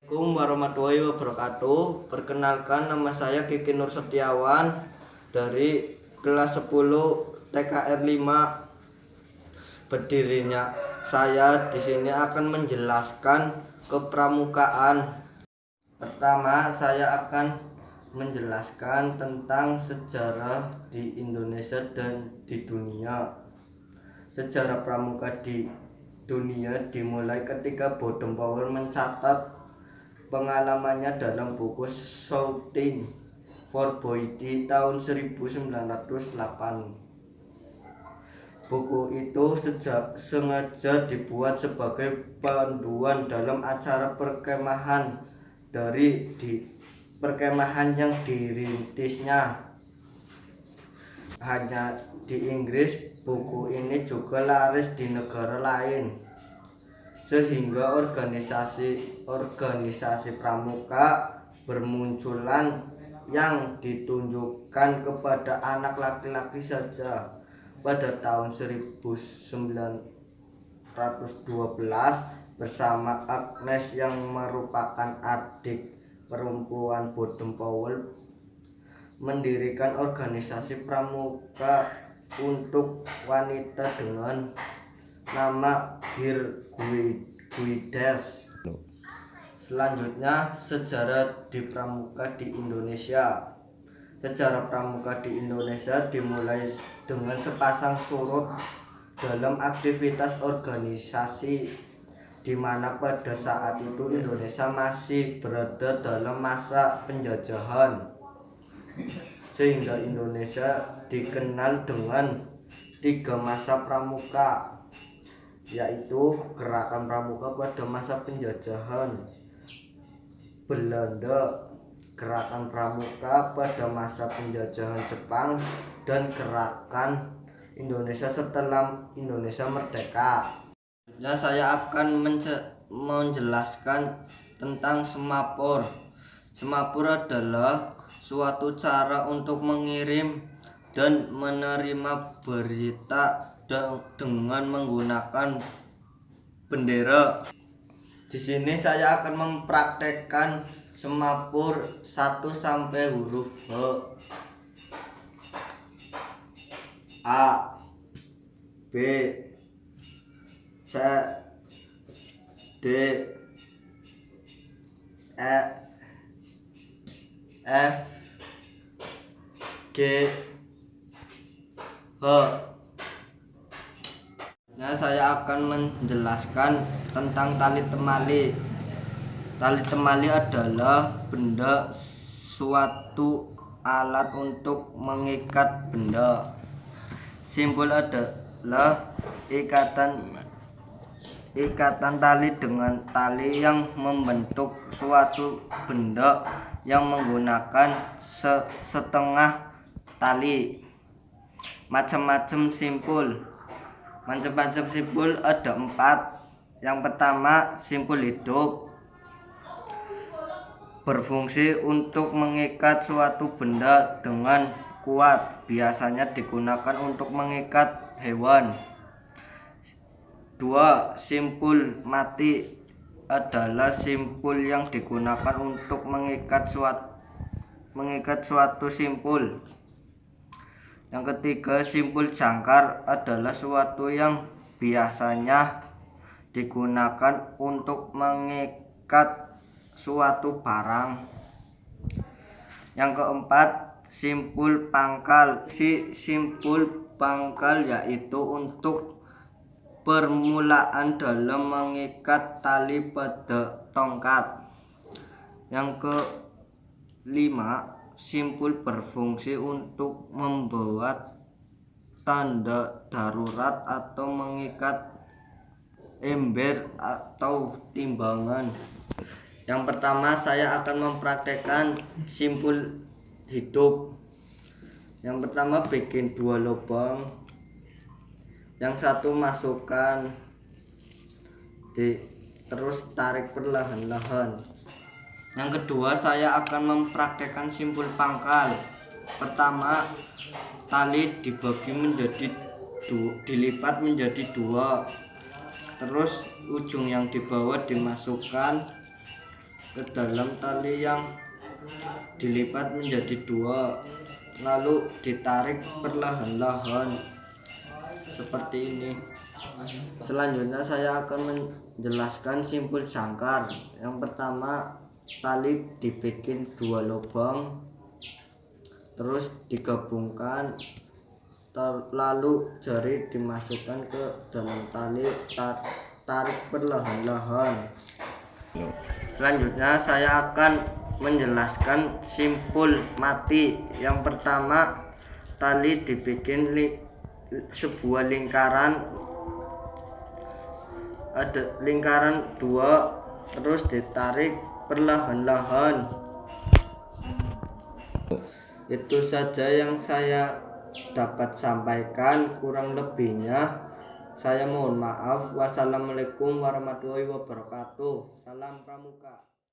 Assalamualaikum warahmatullahi wabarakatuh. Perkenalkan, nama saya Kiki Nur Setiawan dari kelas 10 TKR 5. Berdirinya saya di sini akan menjelaskan kepramukaan. Pertama, saya akan menjelaskan tentang sejarah di Indonesia dan di dunia. Sejarah pramuka di dunia dimulai ketika Baden Powell mencatat pengalamannya dalam buku Shooting for Boydie tahun 1908. Buku itu sengaja dibuat sebagai panduan dalam acara perkemahan perkemahan yang dirintisnya. Hanya di Inggris, buku ini juga laris di negara lain, sehingga organisasi pramuka bermunculan yang ditunjukkan kepada anak laki-laki saja. Pada tahun 1912 bersama Agnes yang merupakan adik perempuan Baden Powell mendirikan organisasi pramuka untuk wanita dengan nama Guides. Selanjutnya, sejarah di pramuka di Indonesia. Sejarah pramuka di Indonesia dimulai dengan sepasang surut dalam aktivitas organisasi, di mana pada saat itu Indonesia masih berada dalam masa penjajahan, sehingga Indonesia dikenal dengan 3 masa pramuka, yaitu gerakan pramuka pada masa penjajahan Belanda, gerakan pramuka pada masa penjajahan Jepang, dan gerakan Indonesia setelah Indonesia merdeka. Selanjutnya saya akan menjelaskan tentang semapur. Semapur adalah suatu cara untuk mengirim dan menerima berita dengan menggunakan bendera. Di sini saya akan mempraktekkan semapur 1 sampai huruf H. A, B, C, D, E, F, G, H. Nah, saya akan menjelaskan tentang tali temali. Tali temali adalah benda, suatu alat untuk mengikat benda. Simbol adalah ikatan tali dengan tali yang membentuk suatu benda yang menggunakan setengah tali. Macam-macam simpul ada 4. Yang pertama, simpul hidup, berfungsi untuk mengikat suatu benda dengan kuat, biasanya digunakan untuk mengikat hewan. 2. Simpul mati adalah simpul yang digunakan untuk mengikat suatu simpul. Yang ketiga, simpul jangkar adalah suatu yang biasanya digunakan untuk mengikat suatu barang. Yang keempat, simpul pangkal. Simpul pangkal yaitu untuk permulaan dalam mengikat tali pada tongkat. Yang kelima, simpul berfungsi untuk membuat tanda darurat atau mengikat ember atau timbangan. Yang pertama, saya akan mempraktekkan simpul hidup. Yang pertama, bikin 2 lubang. Yang satu masukkan, terus tarik perlahan-lahan. Yang kedua, saya akan mempraktekkan simpul pangkal. Pertama, tali dilipat menjadi 2. Terus ujung yang di bawah dimasukkan ke dalam tali yang dilipat menjadi dua, lalu ditarik perlahan-lahan seperti ini. Selanjutnya saya akan menjelaskan simpul jangkar. Yang pertama, tali dibikin dua lubang, terus digabungkan, lalu jari dimasukkan ke dalam tali, tarik perlahan-lahan. Selanjutnya saya akan menjelaskan simpul mati. Yang pertama, tali dibikin sebuah lingkaran, ada lingkaran dua, terus ditarik perlahan-lahan. Itu saja yang saya dapat sampaikan, kurang lebihnya saya mohon maaf. Wassalamualaikum warahmatullahi wabarakatuh. Salam Pramuka.